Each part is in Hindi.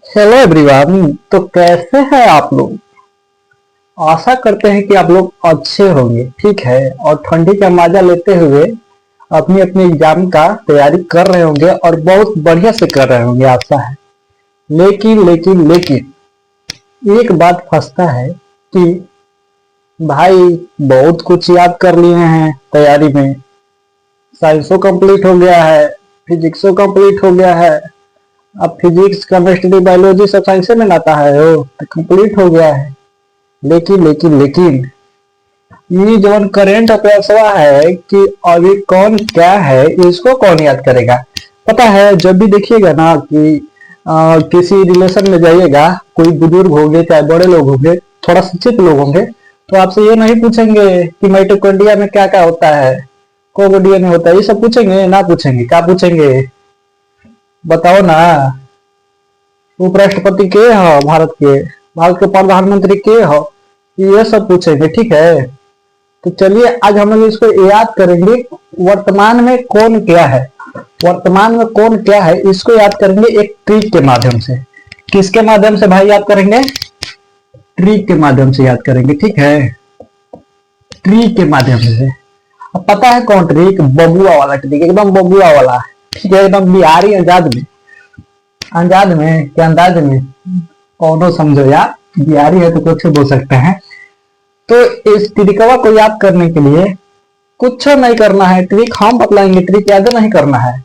Hello everyone. तो कैसे हैं आप लोग। आशा करते हैं कि आप लोग अच्छे होंगे। ठीक है। और ठंडी का मजा लेते हुए अपनी अपनी एग्जाम का तैयारी कर रहे होंगे और बहुत बढ़िया से कर रहे होंगे, आशा है। लेकिन एक बात फंसता है कि भाई बहुत कुछ याद कर लिए हैं तैयारी में। साइंसो कंप्लीट हो गया है, फिजिक्सो कंप्लीट हो गया है। अब फिजिक्स केमिस्ट्री बायोलॉजी सब साइंस में आता है, वो तो कंप्लीट हो गया है। लेकिन ये जो करंट अफेयर्स हुआ है कि अभी कौन क्या है, इसको कौन याद करेगा। पता है, जब भी देखिएगा ना कि किसी रिलेशन में जाइएगा, कोई बुजुर्ग होंगे चाहे बड़े लोग होंगे, थोड़ा शिक्षित लोग होंगे, तो आपसे ये नहीं पूछेंगे कि माइटोकॉन्ड्रिया में क्या क्या होता है, कोबोडिया में होता है, ये सब पूछेंगे ना। पूछेंगे क्या पूछेंगे, बताओ ना। उपराष्ट्रपति के हो भारत के, भारत के प्रधानमंत्री के हो, ये सब पूछेंगे। ठीक है। तो चलिए आज हम लोग इसको याद करेंगे। वर्तमान में कौन क्या है, वर्तमान में कौन क्या है, इसको याद करेंगे एक ट्रिक के माध्यम से। किसके माध्यम से भाई याद करेंगे, ट्रिक के माध्यम से याद करेंगे। ठीक है, ट्रिक के माध्यम से। अब पता है कौन ट्रिक, बबुआ वाला ट्रिक, एकदम बबुआ वाला। ठीक है, एकदम बिहारी अंदाज में, अंदाज में क्या अंदाज में, कौनो समझो यार, बिहारी है तो कुछ बोल सकते हैं। तो इस ट्रिकवा को याद करने के लिए कुछ नहीं करना है, ट्रिक हम बतलाएंगे, ट्रिक याद नहीं करना है,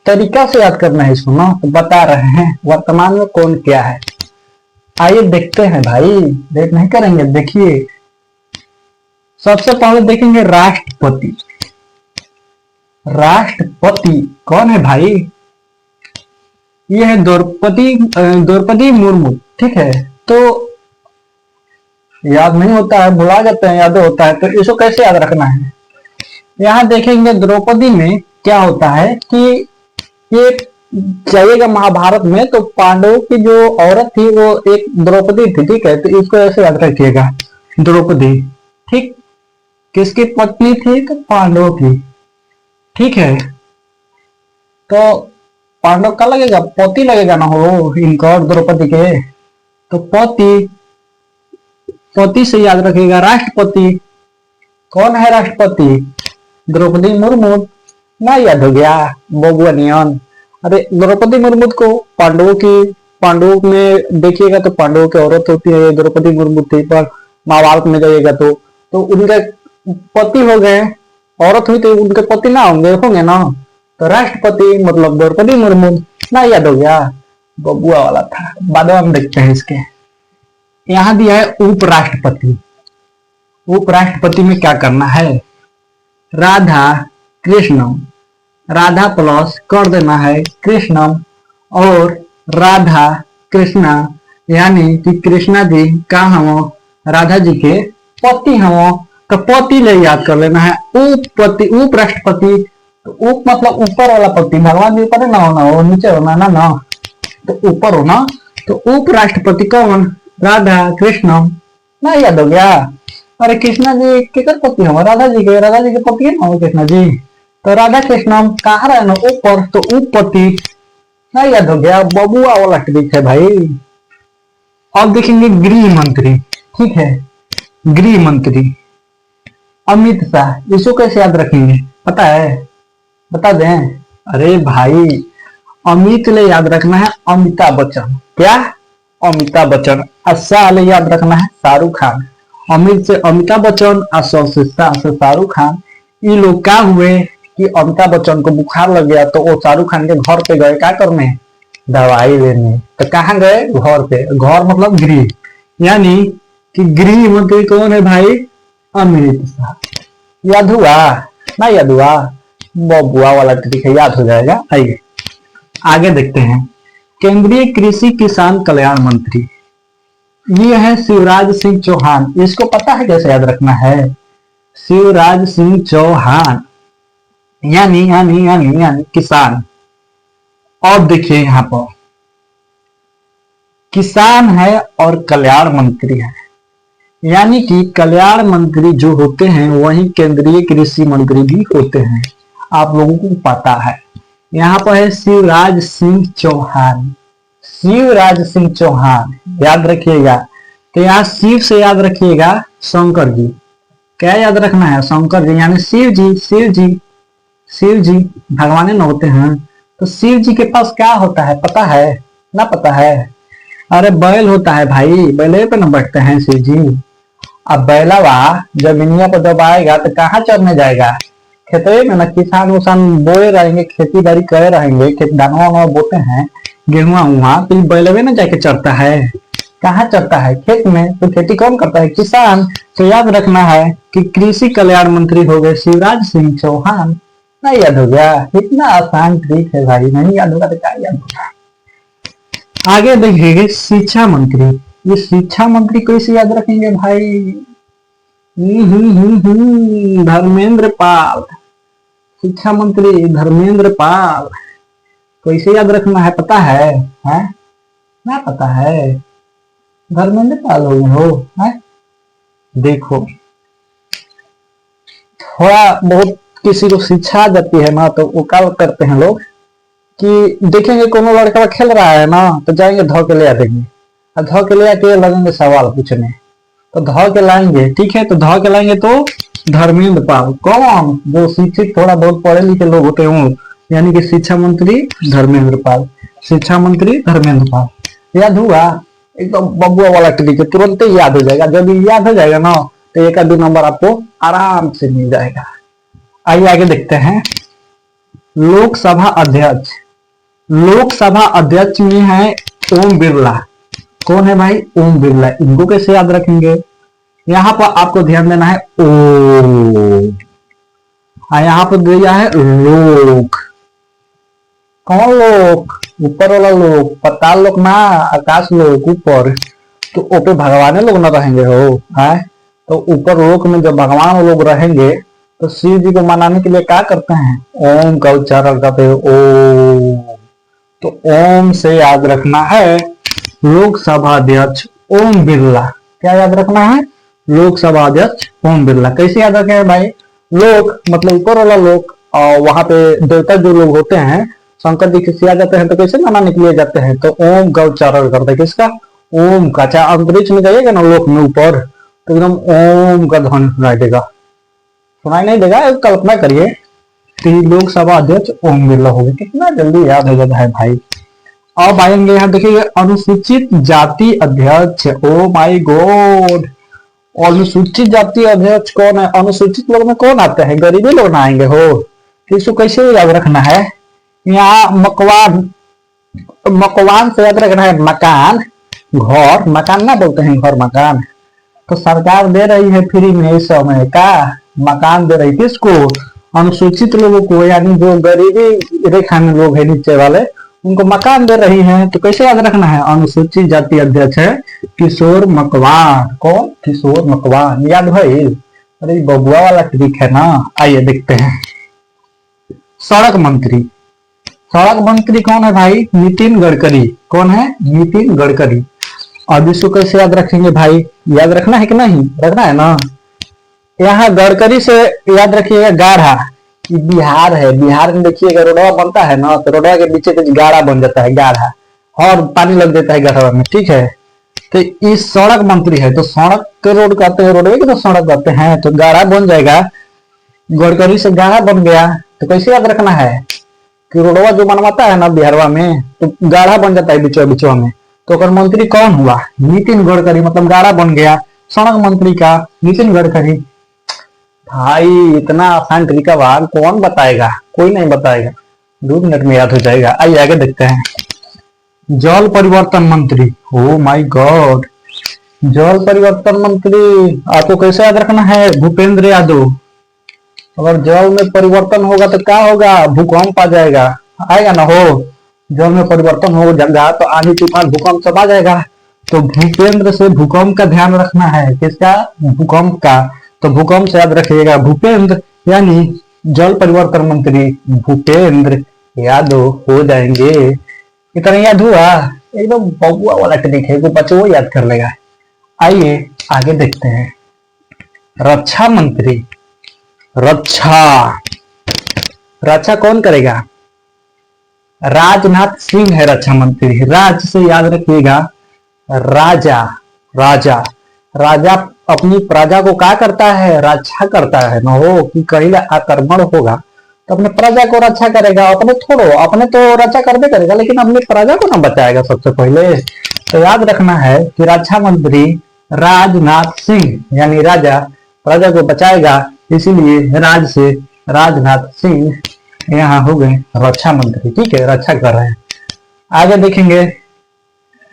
तरीका से याद करना है इसको ना। तो बता रहे हैं वर्तमान में कौन क्या है। आइए देखते हैं भाई, देख नहीं करेंगे। देखिए सबसे पहले देखेंगे राष्ट्रपति। राष्ट्रपति कौन है भाई, ये है द्रौपदी मुर्मू। ठीक है। तो याद नहीं होता है, भुला जाते हैं, याद होता है, तो इसको कैसे याद रखना है। यहाँ देखेंगे द्रौपदी में क्या होता है कि ये जाइएगा महाभारत में, तो पांडवों की जो औरत थी वो एक द्रौपदी थी। ठीक है। तो इसको ऐसे याद रखिएगा, द्रौपदी। ठीक, किसकी पत्नी थी, तो पांडवों की। ठीक है। तो पांडव का लगेगा, पति लगेगा ना हो इनका, और द्रौपदी के। तो पति, पति से याद रखिएगा राष्ट्रपति। कौन है राष्ट्रपति, द्रौपदी मुर्मू। ना याद हो गया बबुआ नियन। अरे द्रौपदी मुर्मू को पांडवों की, पांडवों में देखिएगा तो पांडवों की औरत होती है द्रौपदी मुर्मू थी, पर महाभारत में जाइएगा तो उनके पति हो गए। औरत हुई तो उनके पति ना होंगे ना। तो राष्ट्रपति मतलब द्रौपदी मुर्मू। ना याद हो गया, बबुआ वाला था। बाद में हम देखते हैं इसके। यहाँ दिया है उपराष्ट्रपति। उपराष्ट्रपति में क्या करना है, राधा कृष्णम, राधा प्लस कर देना है कृष्णम, और राधा कृष्णा, यानी कि कृष्णा जी का हम राधा जी के पति हम, तो पति ले याद कर लेना है। उपपति, उपराष्ट्रपति, तो उप मतलब ऊपर वाला पति, भगवान जी ऊपर ना होना, हो नीचे होना ना ना, तो ऊपर होना। तो उपराष्ट्रपति कौन, राधा कृष्णम। ना याद हो गया। अरे कृष्णा जी के पति हो, राधा जी के, राधा जी के पति है ना कृष्णा जी। तो राधा कृष्णम कहाँ रहे ना, ऊपर, तो उपपति। ना याद हो गया, बबुआ वाला ट्रिक है भाई। अब देखेंगे गृह मंत्री। ठीक है, गृह मंत्री अमित शाह। इसको कैसे याद रखेंगे पता है, बता दें। अरे भाई अमित ले याद रखना है अमिताभ बच्चन। क्या, अमिताभ बच्चन। शाह ले याद रखना है शाहरुख खान। अमित से अमिताभ बच्चन, शाह से शाहरुख खान। ये लोग क्या हुए कि अमिताभ बच्चन को बुखार लग गया, तो वो शाहरुख खान के घर पे गए क्या करने, दवाई लेने। तो कहाँ गए, घर पे। घर मतलब गृह, यानी कि गृह मंत्री कौन है भाई, अमित शाह। याद हुआ ना, याद हुआ, बबुआ वाला ट्रिक है, याद हो जाएगा। आइए आगे देखते हैं। केंद्रीय कृषि किसान कल्याण मंत्री, ये है शिवराज सिंह चौहान। इसको पता है कैसे याद रखना है, शिवराज सिंह चौहान, यानी यानी यानी यानी किसान। और देखिए यहाँ पर किसान है और कल्याण मंत्री है, यानी कि कल्याण मंत्री जो होते हैं वही केंद्रीय कृषि मंत्री भी होते हैं। आप लोगों को पता है। यहाँ पर है शिवराज सिंह चौहान। शिवराज सिंह चौहान, याद रखिएगा। तो यहाँ शिव से याद रखिएगा शंकर जी। क्या याद रखना है? शंकर जी यानी शिव जी। शिव जी, शिव जी भगवान न होते हैं। तो शिव जी के पास क्या होता है पता है? ना पता है? अरे बैल होता है भाई, बैले पे न बैठते हैं शिव जी। अब बैलावा जमीनिया पर जब आएगा तो कहाँ चरने जाएगा? खेतों में ना। किसान उसान बोए रहेंगे, खेती बाड़ी करे रहेंगे, खेत दानवा वानवा बोते हैं, गेहुआ हुआ, तो बैलवे ना जाके चरता है। कहाँ चरता है? खेत में। तो खेती कौन करता है? किसान। तो याद रखना है कि कृषि कल्याण मंत्री हो गए शिवराज सिंह चौहान। नहीं याद हो गया? इतना आसान ट्रिक है भाई, नहीं याद होगा तो क्या याद होगा। आगे देखिए शिक्षा मंत्री। ये शिक्षा मंत्री कैसे याद रखेंगे भाई? धर्मेंद्र पाल। शिक्षा मंत्री धर्मेंद्र पाल। कैसे याद रखना है पता है? हैं? ना पता है? धर्मेंद्र पाल हो है? देखो, थोड़ा बहुत किसी को शिक्षा जाती है ना, तो वो क्या करते हैं लोग कि देखेंगे कोनो लड़का खेल रहा है ना, तो जाएंगे धो के ले आ देंगे, और धो के ले आके लगेंगे सवाल पूछने। तो धो के लाएंगे, ठीक है, तो धो के लाएंगे तो धर्मेंद्र पाल। कौन? जो शिक्षित थोड़ा बहुत पढ़े लिखे लोग होते हैं, यानी कि शिक्षा मंत्री धर्मेंद्र पाल। शिक्षा मंत्री धर्मेंद्र पाल। याद हुआ? एकदम बबुआ वाला ट्रिक है, तुरंत ही याद हो जाएगा। जब याद हो जाएगा ना, तो एक आध नंबर आपको आराम से मिल जाएगा। आइए आगे देखते हैं। लोकसभा अध्यक्ष। लोकसभा अध्यक्ष में है ओम बिरला। कौन है भाई? ओम बिरला। इनको कैसे याद रखेंगे? यहां पर आपको ध्यान देना है ओ, यहां पर दिया है लोक। कौन लोक? ऊपर वाला लोक, पताल लोक ना, आकाश लोक ऊपर। तो ऊपर भगवान लोग ना रहेंगे हो है? तो ऊपर लोक में जब भगवान लोग रहेंगे तो शिव जी को मनाने के लिए क्या करते हैं? ओम का उच्चारण करते हैं ओम। तो ओम से याद रखना है लोकसभा अध्यक्ष ओम बिरला। क्या याद रखना है? लोकसभा अध्यक्ष ओम बिरला। कैसे याद रखें भाई? लोक मतलब ऊपर वाला लोक, और वहां पे देवता जो लोग होते हैं शंकर जी किसी आ जाते हैं तो कैसे मनाने के लिए जाते हैं? तो ओम का उच्चारण करते हैं। किसका? ओम का। चाहे अंतरिक्ष में जाइएगा ना लोक में ऊपर, तो एकदम ओम का ध्वनि सुनाई देगा। सुनाई नहीं देगा? कल्पना करिए कि लोकसभा अध्यक्ष ओम बिरला हो गए। कितना जल्दी याद हो जाता है भाई। अब आएंगे यहाँ देखिए अनुसूचित जाति अध्यक्ष। ओ माय गॉड, अनुसूचित जाति अध्यक्ष कौन है? अनुसूचित लोग में कौन आते हैं? गरीबी लोग ना आएंगे हो? इसको कैसे याद रखना है? यहाँ मकवान, मकवान से याद रखना है मकान, घर। मकान ना बोलते हैं घर, मकान। तो सरकार दे रही है फ्री में इस समय का मकान दे रही। किसको? अनुसूचित लोगों को, यानी जो गरीबी रेखा में लोग है नीचे वाले, उनको मकान दे रही है। तो कैसे याद रखना है? अनुसूचित जाति अध्यक्ष है किशोर मकवान। कौन? किशोर मकवान। याद भाई? अरे बबुआ वाला ट्रिक है ना। आइए देखते हैं सड़क मंत्री। सड़क मंत्री कौन है भाई? नितिन गडकरी। कौन है? नितिन गडकरी। अब इसको कैसे याद रखेंगे भाई? याद रखना है कि नहीं? रखना है ना। यहाँ गडकरी से याद रखिएगा गाढ़ा, कि बिहार है। बिहार में देखिएगा रोडवा बनता है ना, तो रोडवा के पीछे कुछ गाढ़ा बन जाता है, गाढ़ा, और पानी लग जाता है गढ़वा में, ठीक है। तो इस सड़क मंत्री है, तो सड़क के रोड कहते हैं, रोडवे के तो सड़क कहते हैं, तो गाढ़ा बन जाएगा। गडकरी से गाढ़ा बन गया। तो कैसे याद रखना है कि रोडवा जो बनवाता है ना बिहारवा में, तो गाढ़ा बन जाता है बीचवा बीचवा में। तो अगर मंत्री कौन हुआ? नितिन गडकरी, मतलब गाढ़ा बन गया सड़क मंत्री का नितिन गडकरी। भाई इतना आसान तरीका भाग कौन बताएगा? कोई नहीं बताएगा, 2 मिनट में याद हो जाएगा। आइए आगे देखते हैं जल परिवर्तन मंत्री। ओ माय गॉड, जल परिवर्तन मंत्री आपको कैसे याद रखना है? भूपेंद्र यादव। अगर जल में परिवर्तन होगा तो क्या होगा? भूकंप आ जाएगा, आएगा ना हो? जल में परिवर्तन हो जाएगा तो आंधी तूफान भूकंप सब आ जाएगा। तो भूपेंद्र से भूकंप का ध्यान रखना है। किसका? भूकंप का। तो भूकंप से याद रखिएगा भूपेंद्र, यानी जल परिवर्तन मंत्री भूपेंद्र यादव हो जाएंगे। इतना याद हुआ? एकदम बबुआ वाला ट्रिक है, बच्चों वो याद कर लेगा। आइए आगे देखते हैं रक्षा मंत्री। रक्षा, रक्षा कौन करेगा? राजनाथ सिंह है रक्षा मंत्री। राज से याद रखिएगा राजा। राजा राजा अपनी प्रजा को क्या करता है, रक्षा करता है न हो कि कहीं आक्रमण होगा तो अपने प्रजा को रक्षा करेगा, अपने थोड़ो, अपने तो रक्षा करते करेगा लेकिन अपनी प्रजा को ना बचाएगा सबसे पहले। तो याद रखना है कि रक्षा मंत्री राजनाथ सिंह यानी राजा प्रजा को बचाएगा, इसीलिए राज से राजनाथ सिंह यहाँ हो गए रक्षा मंत्री। ठीक है, रक्षा कर रहे हैं। आगे देखेंगे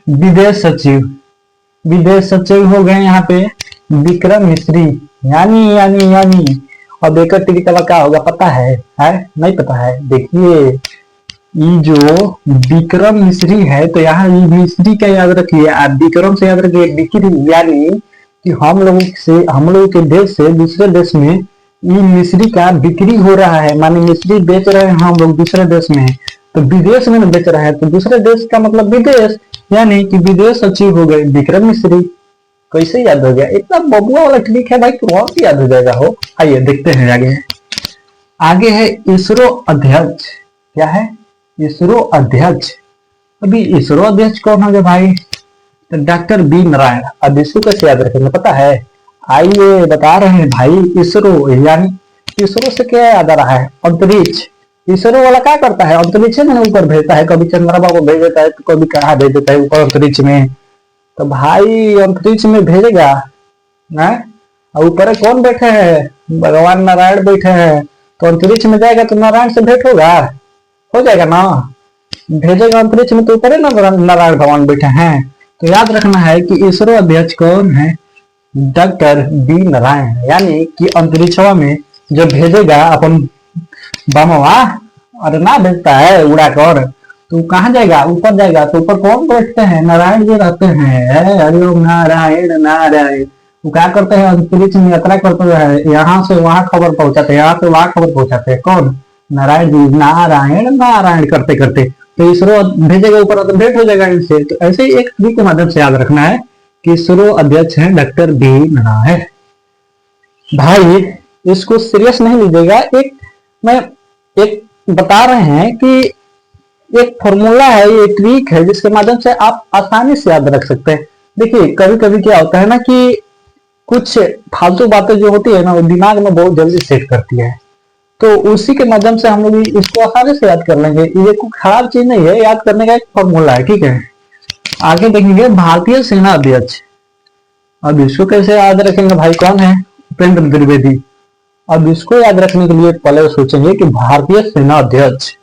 विदेश सचिव। विदेश सचिव हो गए यहाँ पे विक्रम मिश्री। यानी यानी यानी और बेकर टिकट क्या होगा पता है? नहीं पता है? देखिए ये जो विक्रम मिश्री है तो यहाँ ये मिश्री का याद रखिए, आप विक्रम से याद रखिए बिक्री, यानी कि हम लोगों के देश से दूसरे देश में ये मिश्री का बिक्री हो रहा है, माने मिश्री बेच रहे हैं हम लोग दूसरे देश में, तो विदेश में बेच रहे हैं तो दूसरे देश का मतलब विदेश, यानी कि विदेश सचिव हो गए विक्रम मिश्री। कैसे याद हो गया? इतना बबुआ वाला ट्रिक है भाई, तुरंत याद हो जाएगा हो। आइए देखते हैं आगे। आगे है इसरो अध्यक्ष। क्या है? इसरो अध्यक्ष। अभी इसरो अध्यक्ष कौन हो गया भाई? तो डॉक्टर बी नारायण। अब इसको कैसे याद रखेंगे पता है? आइए बता रहे हैं भाई। इसरो यानी इसरो से क्या याद आ रहा है? अंतरिक्ष। इसरो वाला क्या करता है? अंतरिक्ष में ऊपर भेजता है, कभी चंद्रमा को भेज देता है तो कभी कहाँ भेज देता है ऊपर अंतरिक्ष में। तो भाई अंतरिक्ष में भेजेगा ना, और ऊपर कौन बैठे हैं? भगवान नारायण बैठे हैं, तो अंतरिक्ष में जाएगा तो नारायण से भेंट होगा, हो जाएगा ना। भेजेगा अंतरिक्ष में तो ऊपर है ना नारायण भगवान बैठे हैं। तो याद रखना है कि इसरो अध्यक्ष कौन है? Doctor B Narayan. यानी कि अंतरिक्षवा में जब भेजेगा अपन बमवा, और ना भेजता है उड़ा कर, तो कहाँ जाएगा? ऊपर जाएगा। तो ऊपर कौन बैठते हैं? नारायण जी रहते हैं। हरिओम नारायण नारायण। वो क्या करते हैं? अंतरिक्ष में यात्रा करते हैं, यहाँ से वहां खबर पहुंचाते हैं, यहाँ से वहां खबर पहुंचाते हैं। कौन? नारायण जी। नारायण नारायण करते करते तो इसरो भेजेगा ऊपर तो भेंट हो जाएगा इनसे। तो ऐसे ही एक ट्रिक के माध्यम से याद रखना है कि इसरो अध्यक्ष है डॉक्टर बी नारायण। भाई इसको सीरियस नहीं लीजिएगा, एक बता रहे हैं कि एक फॉर्मूला है, ये ट्रिक है जिसके माध्यम से आप आसानी से याद रख सकते हैं। देखिए कभी कभी क्या होता है ना कि कुछ फालतू बातें जो होती है ना वो दिमाग में बहुत जल्दी सेट करती है, तो उसी के माध्यम से हम लोग इसको आसानी से याद कर लेंगे। ये कोई खराब चीज नहीं है, याद करने का एक फॉर्मूला है। ठीक है, आगे देखेंगे भारतीय सेना अध्यक्ष। अब इसको कैसे याद रखेंगे भाई? कौन है? उपेंद्र द्विवेदी। अब इसको याद रखने के लिए पहले सोचेंगे कि भारतीय सेना अध्यक्ष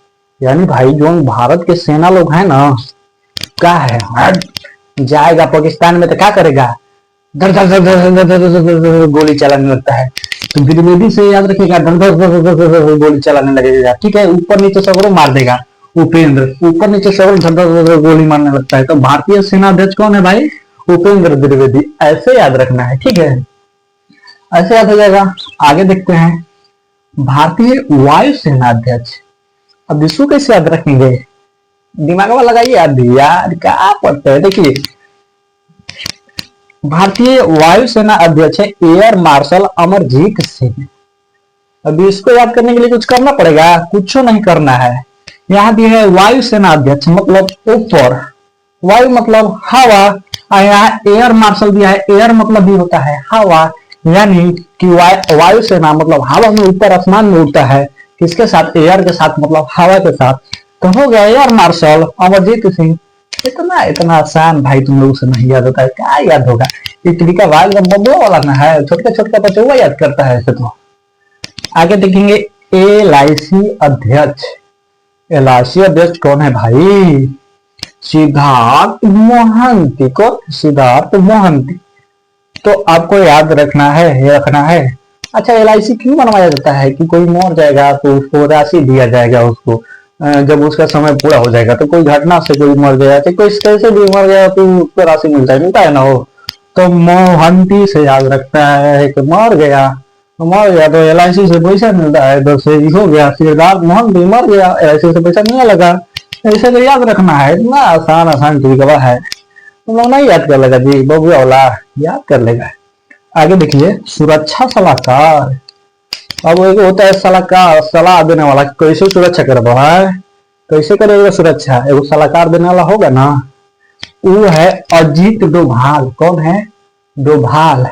यानी भाई जो भारत के सेना लोग हैं ना, क्या है? जाएगा पाकिस्तान में तो क्या करेगा? धर धर धर धर धर धर धर धर धर गोली चलाने लगता है। तो द्विवेदी से याद रखिएगा, धर धर धर धर धर धर गोली चलाने लगेगा। ठीक है, ऊपर नीचे सगरों मार देगा उपेंद्र, ऊपर नीचे सगरों धर धर धर गोली मारने लगता है। तो भारतीय सेना अध्यक्ष कौन है भाई? उपेंद्र द्विवेदी। ऐसे याद रखना है। ठीक है, ऐसे याद हो जाएगा। आगे देखते हैं भारतीय वायुसेना अध्यक्ष। अब इसको कैसे याद रखेंगे? दिमाग में लगाइए यार क्या पढ़ते हैं। देखिए भारतीय वायुसेना अध्यक्ष है एयर मार्शल अमरजीत सिंह। अब इसको याद करने के लिए कुछ करना पड़ेगा? कुछ नहीं करना है। यहाँ भी है वायुसेना अध्यक्ष मतलब ऊपर, वायु मतलब हवा, और यहाँ एयर मार्शल दिया है, एयर मतलब भी होता है हवा, यानी कि वायुसेना मतलब हवा में ऊपर आसमान में उड़ता है। किसके साथ? एयर के साथ, मतलब हवा के साथ। तो हो गया एयर मार्शल अमरजीत सिंह। इतना आसान भाई तुम लोगों से नहीं याद होता है, क्या याद होगा? ये तरीका भाई बबुआ वाला ना है, छोटका छोटका बच्चा याद करता है ऐसे। तो आगे देखेंगे LIC अध्यक्ष। LIC अध्यक्ष कौन है भाई? सिद्धार्थ मोहंती। को सिद्धार्थ मोहंती। तो आपको याद रखना है, ये रखना है। अच्छा, LIC क्यों बनवाया जाता है? कि कोई मर जाएगा तो उसको राशि दिया जाएगा, उसको जब उसका समय पूरा हो जाएगा। तो कोई घटना से कोई मर गया, तो कोई कैसे भी मर गया तो उसको राशि मिलता है ना हो। तो मोहंती से याद रखता है कि मर गया तो LIC से पैसा मिलता है। तो से हो गया सिद्धार्थ मोहंती मर गया, LIC से पैसा नहीं लगा। ऐसे तो याद रखना है। इतना आसान तरीका है, तुम लोग नहीं याद कर लेगा जी, बबुआ वाला याद कर लेगा। आगे देखिए सुरक्षा सलाहकार। अब एक होता है सलाहकार, सलाह देने वाला, कैसे सुरक्षा कर रहा है। तो ऐसे करेगा सुरक्षा, एगो सलाहकार देने वाला होगा ना, वो है अजीत डोभाल। कौन है? डोभाल।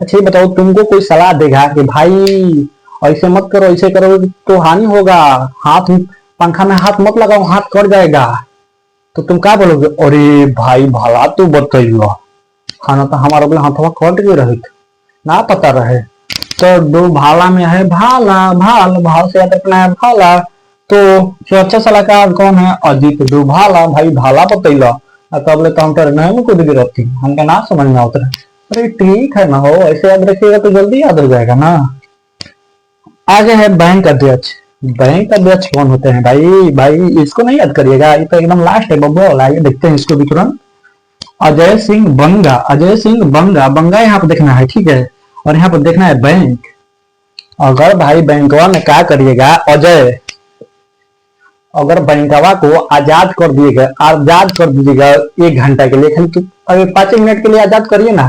अच्छा ये बताओ, तुमको कोई सलाह देगा कि भाई ऐसे मत करो, ऐसे करो तो हानि होगा, हाथ पंखा में हाथ मत लगाओ, हाथ कट जाएगा, तो तुम क्या बोलोगे? अरे भाई भला तू बताइयो, खाना तो हमारा बोले हाथवा कट के रहे ना पता रहे। तो दो भाला में है भाला, भाल भाल से याद रखना है भाला। तो जो अच्छा सलाहकार कौन है? अजीत डोभाला। भाई भाला बतैला तब ले तो हम तो नहीं में कूद गिर रहती, हमका ना समझ में आता है। अरे ठीक है ना, हो ऐसे याद रखिएगा तो जल्दी याद हो जाएगा ना। आगे है बैंक अध्यक्ष। बैंक अध्यक्ष कौन होते हैं भाई? भाई इसको नहीं याद करिएगा, ये तो एकदम लास्ट है बब्बू वाला। आइए देखते हैं इसको भी तुरंत। अजय सिंह बंगा। अजय सिंह बंगा। बंगा यहाँ पर देखना है, ठीक है, और यहाँ पर देखना है बैंक। अगर भाई बैंकवा में क्या करिएगा, अजय अगर बैंकवा को आजाद कर दिएगा, आजाद कर दीजिएगा 1 घंटा के लिए, खाली तो अगर 5 मिनट के लिए आजाद करिए ना,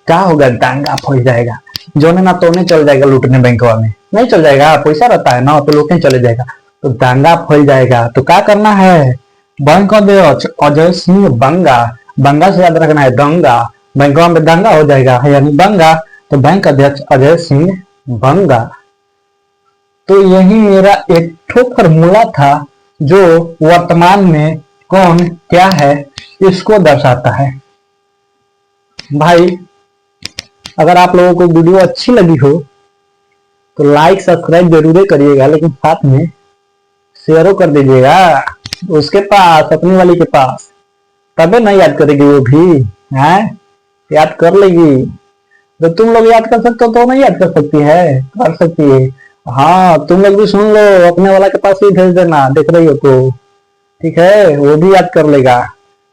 क्या होगा? दांगा फैल जाएगा, जोने ना तोने चल जाएगा लूटने। बैंकवा में नहीं चल जाएगा, पैसा रहता है ना, तो लूटने चले जाएगा, तो दांगा फैल जाएगा। तो क्या करना है? बैंक अध्यक्ष अजय सिंह बंगा। बंगा से याद रखना है दंगा, बैंकवा में दंगा हो जाएगा है यानी बंगा। तो बैंक अध्यक्ष अजय सिंह बंगा। तो यही मेरा एक ठो फॉर्मूला था जो वर्तमान में कौन क्या है इसको दर्शाता है। भाई अगर आप लोगों को वीडियो अच्छी लगी हो तो लाइक सब्सक्राइब जरूर करिएगा, लेकिन साथ में शेयरो कर दीजिएगा उसके पास, अपनी वाली के पास, तबे नहीं याद करेगी वो भी है, याद कर लेगी। तो तुम लोग याद कर सकते हो तो नहीं याद कर सकती है? कर सकती है। हाँ तुम लोग भी सुन लो, अपने वाला के पास ही भेज देना, देख रही हो तो, ठीक है, वो भी याद कर लेगा।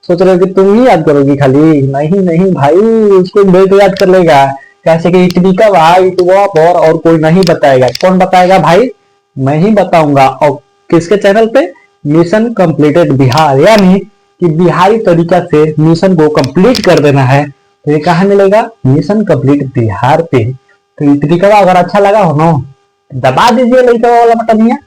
सोच रहे हो कि तुम ही याद करोगी खाली? नहीं नहीं भाई, उसको भेज तो याद कर लेगा। कैसे कि इतनी का भाई और कोई नहीं बताएगा। कौन बताएगा भाई? मैं ही बताऊंगा। और किसके चैनल पे? मिशन कंप्लीटेड बिहार, यानी कि बिहारी तरीका से मिशन को कंप्लीट कर देना है। तो ये कहाँ मिलेगा? मिशन कंप्लीट बिहार पे। तो इतनी का अगर अच्छा लगा हो ना, दबा दीजिए लाइक वाला बटन।